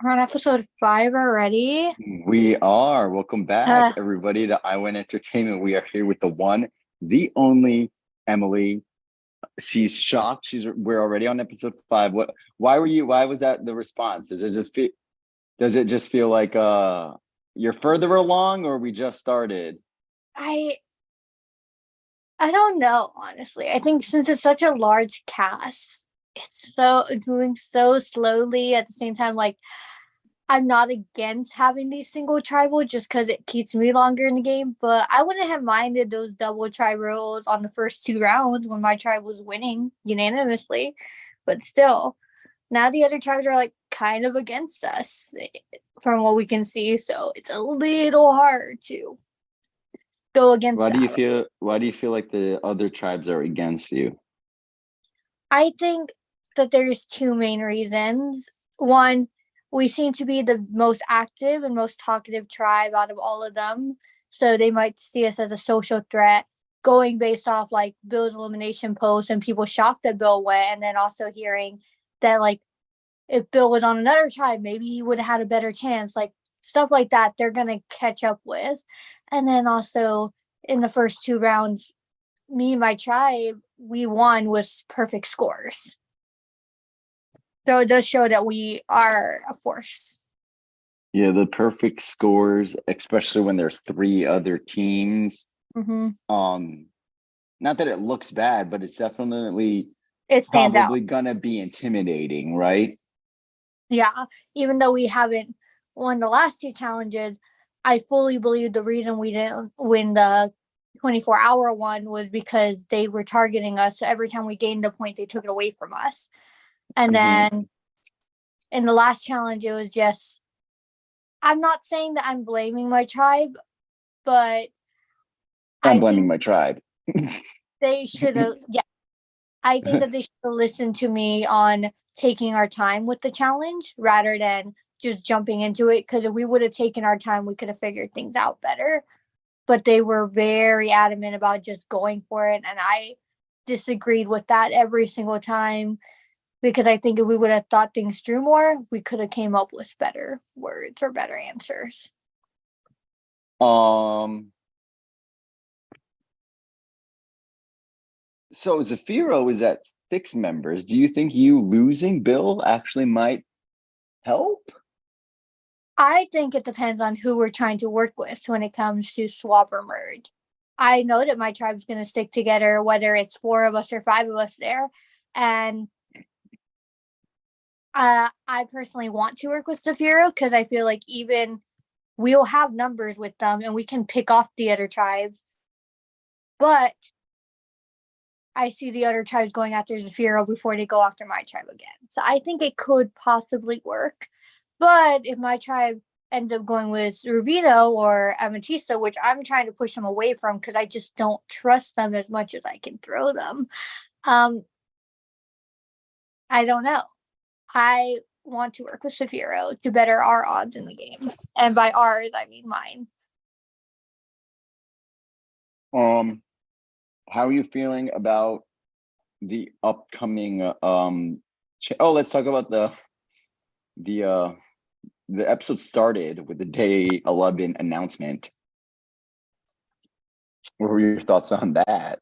We're on episode 5 already. We are. Welcome back, Uh, everybody, to iWin Entertainment. We are here with the one, the only Emily. She's shocked. We're already on episode 5. Why was that the response? Does it just feel like you're further along or we just started? I I don't know, honestly. I think since it's such a large cast, it's moving so slowly. At the same time, like I'm not against having these single tribal just because it keeps me longer in the game, but I wouldn't have minded those double tribals on the first 2 rounds when my tribe was winning unanimously. But still, now the other tribes are like kind of against us from what we can see, so it's a little hard to go against that. Why do you feel like the other tribes are against you? I think that there's two main reasons. One, we seem to be the most active and most talkative tribe out of all of them, so they might see us as a social threat. Going based off like Bill's elimination post and people shocked that Bill went, and then also hearing that like if Bill was on another tribe, maybe he would have had a better chance. Like stuff like that, they're gonna catch up with. And then also in the first 2 rounds, me and my tribe, we won with perfect scores. So it does show that we are a force. Yeah, the perfect scores, especially when there's three other teams. Mm-hmm. Um, Not that it looks bad, but it's definitely It stands out. probably gonna be intimidating, right? Yeah. Even though we haven't won the last 2 challenges, I fully believe the reason we didn't win the 24-hour one was because they were targeting us. So every time we gained a point, they took it away from us. And Mhm. then in the last challenge, it was just, I'm not saying that I'm blaming my tribe, but I'm I blaming think my tribe. they should have, yeah, I think that they should have listened to me on taking our time with the challenge rather than just jumping into it. Because if we would have taken our time, we could have figured things out better. But they were very adamant about just going for it. And I disagreed with that every single time because I think if we would have thought things through more, we could have came up with better words or better answers. um, so Zafiro is at 6 members. Do you think you losing Bill actually might help? I think it depends on who we're trying to work with when it comes to swap or merge. I know that my tribe's going to stick together, whether it's 4 of us or 5 of us there. And I personally want to work with Zafiro because I feel like even we'll have numbers with them and we can pick off the other tribes. But I see the other tribes going after Zafiro before they go after my tribe again. So I think it could possibly work. But if my tribe end up going with Rubino or Ametista, which I'm trying to push them away from because I just don't trust them as much as I can throw them, um, I don't know. I want to work with Safiro to better our odds in the game. And by ours, I mean mine. Um, how are you feeling about the upcoming let's talk about the uh the episode started with the day 11 announcement. What were your thoughts on that?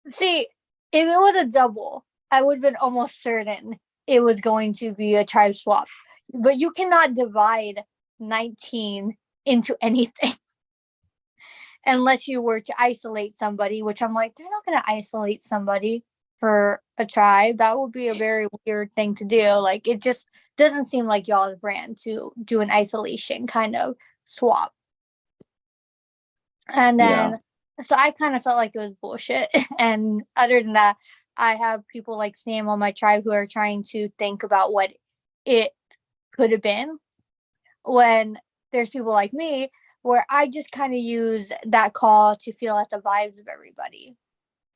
See, if it was a double, I would have been almost certain it was going to be a tribe swap. But you cannot divide 19 into anything unless you were to isolate somebody, which I'm like, they're not going to isolate somebody for a tribe. That would be a very weird thing to do. Like, it just doesn't seem like y'all's brand to do an isolation kind of swap. And Yeah. then, so I kind of felt like it was bullshit. And other than that, I have people like Sam on my tribe who are trying to think about what it could have been when there's people like me where I just kind of use that call to feel out the vibes of everybody.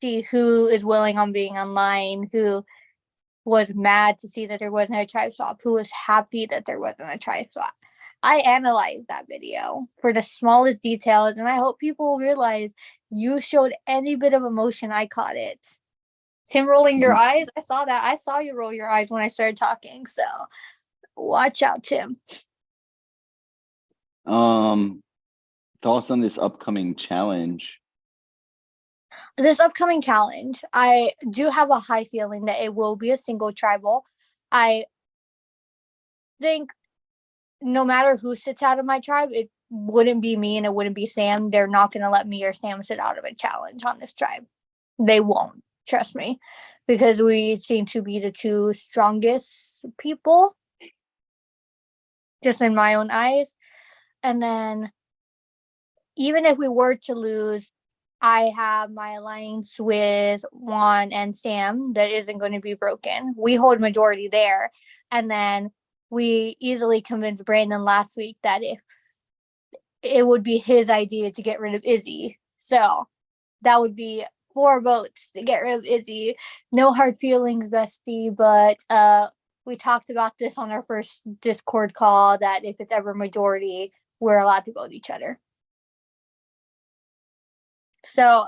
See who is willing on being online, who was mad to see that there wasn't a tribe swap, who was happy that there wasn't a tribe swap. I analyzed that video for the smallest details, and I hope people realize you showed any bit of emotion. I caught it. Tim rolling your eyes, I saw that. I saw you roll your eyes when I started talking. So Watch out, Tim. Um, Thoughts on this upcoming challenge? This upcoming challenge, I do have a high feeling that it will be a single tribal. I think no matter who sits out of my tribe, it wouldn't be me and it wouldn't be Sam. They're not going to let me or Sam sit out of a challenge on this tribe. They won't, trust me, because we seem to be the two strongest people, just in my own eyes. And then, even if we were to lose, I have my alliance with Juan and Sam that isn't going to be broken. We hold majority there. And then we easily convinced Brandon last week that if it would be his idea to get rid of Izzy. So that would be 4 votes to get rid of Izzy. No hard feelings, bestie, but we talked about this on our first Discord call that if it's ever majority, we're allowed to vote each other. So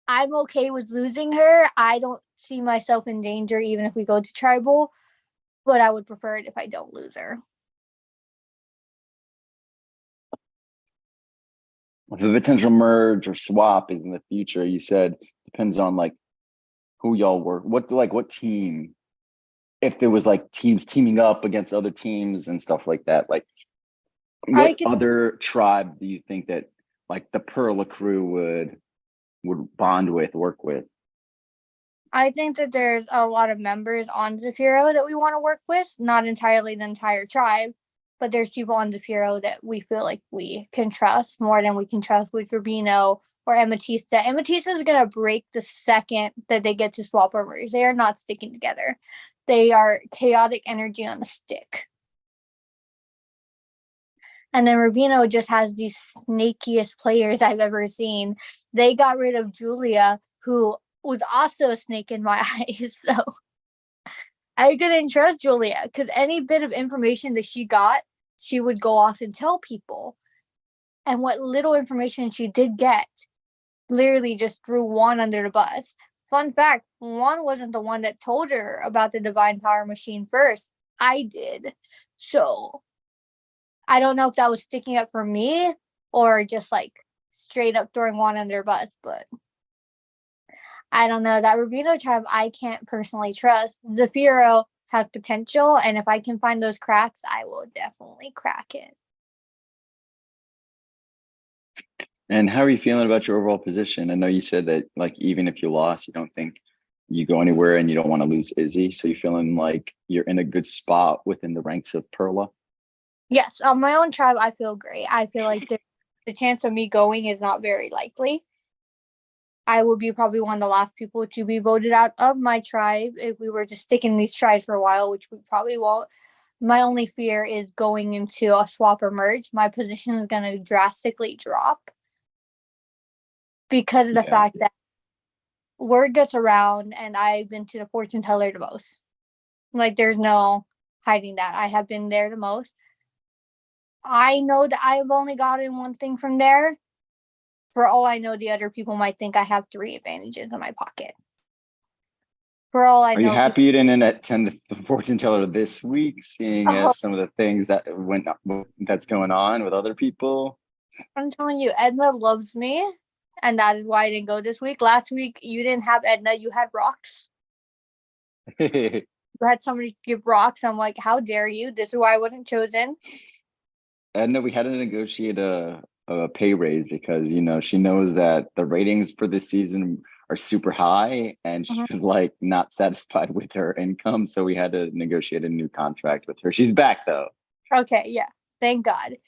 I'm okay with losing her. I don't see myself in danger even if we go to tribal, but I would prefer it if I don't lose her. If a potential merge or swap is in the future, you said depends on like who y'all work. What team? If there was like teams teaming up against other teams and stuff like that, like I what could other tribe do you think that like the Perla crew would bond with, work with? I think that there's a lot of members on Zafiro that we want to work with, not entirely the entire tribe, but there's people on Zafiro that we feel like we can trust more than we can trust with Rubino or Ametista. Ametista is going to break the second that they get to swap armors. They are not sticking together. They are chaotic energy on a stick. And then Rubino just has the snakiest players I've ever seen. They got rid of Julia, who was also a snake in my eyes. So I couldn't trust Julia because any bit of information that she got, she would go off and tell people. And what little information she did get literally just threw Juan under the bus. Fun fact, Juan wasn't the one that told her about the divine power machine first. I did. So I don't know if that was sticking up for me or just like straight up throwing Juan under the bus, but I don't know. That Rubino tribe I can't personally trust. Zafiro has potential, and if I can find those cracks, I will definitely crack it. And how are you feeling about your overall position? I know you said that like even if you lost, you don't think you go anywhere and you don't want to lose Izzy. So you feeling like you're in a good spot within the ranks of Perla? Yes, on my own tribe, I feel great. I feel like the chance of me going is not very likely. I will be probably one of the last people to be voted out of my tribe if we were to stick in these tribes for a while, which we probably won't. My only fear is going into a swap or merge. My position is going to drastically drop because of the Yeah. fact that word gets around and I've been to the fortune teller the most. Like, there's no hiding that. I have been there the most. I know that I've only gotten one thing from there. For all I know, the other people might think I have 3 advantages in my pocket. For all I Are you know, happy you didn't attend the fortune teller this week, seeing oh, as some of the things that's going on with other people? I'm telling you, Edna loves me, and that is why I didn't go this week. Last week, you didn't have Edna, you had rocks. You had somebody give rocks. I'm like, how dare you? This is why I wasn't chosen. And no, we had to negotiate a pay raise because she knows that the ratings for this season are super high and she's Mhm. like not satisfied with her income. So we had to negotiate a new contract with her. She's back though. Okay, yeah, thank God.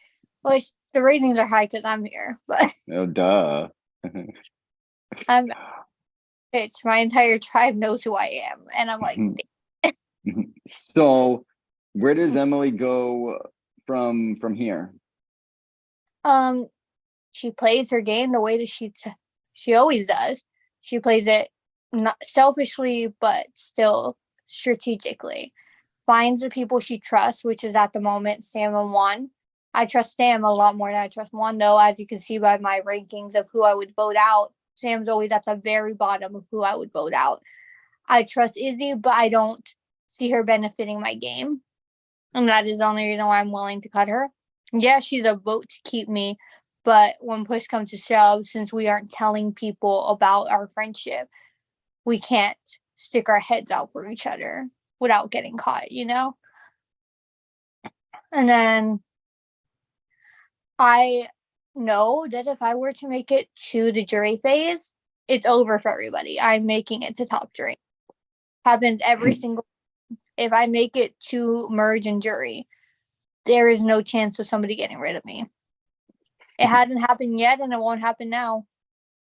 Well, the ratings are high because I'm here, but Oh duh. I'm bitch. My entire tribe knows who I am, and I'm like, So where does Emily go from here? um, she plays her game the way that she always does. She plays it not selfishly, but still strategically. Finds the people she trusts, which is at the moment Sam and Juan. I trust Sam a lot more than I trust Juan, though, as you can see by my rankings of who I would vote out. Sam's always at the very bottom of who I would vote out. I trust Izzy, but I don't see her benefiting my game. And that is the only reason why I'm willing to cut her. Yeah, she's a vote to keep me, but when push comes to shove, since we aren't telling people about our friendship, we can't stick our heads out for each other without getting caught, you know? And then I know that if I were to make it to the jury phase, it's over for everybody. I'm making it to top jury. Happened every single. If I make it to merge and jury, there is no chance of somebody getting rid of me. It hadn't happened yet, and it won't happen now.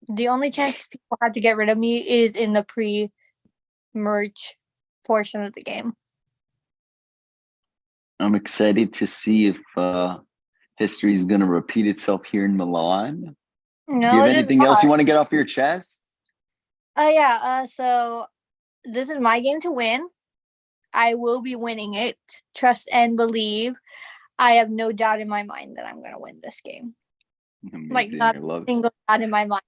The only chance people have to get rid of me is in the pre-merge portion of the game. I'm excited to see if history is going to repeat itself here in Milan. No, Do you have it is anything else not. you want to get off your chest? Yeah. So this is my game to win. I will be winning it. Trust and believe. I have no doubt in my mind that I'm going to win this game. Like, Amazing. not a single doubt in my mind.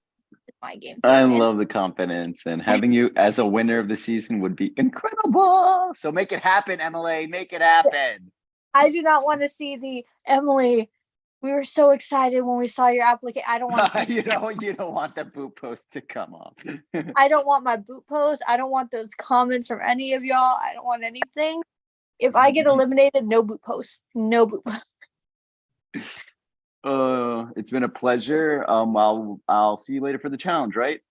It's my game to I win. love the confidence, and having you as a winner of the season would be incredible. So make it happen, Emily. Make it happen. I do not want to see the Emily. We were so excited when we saw your application. I don't want to see. You don't want the boot post to come off. I don't want my boot post. I don't want those comments from any of y'all. I don't want anything. If I get eliminated, no boot post. No boot post. It's been a pleasure. I'll see you later for the challenge, right?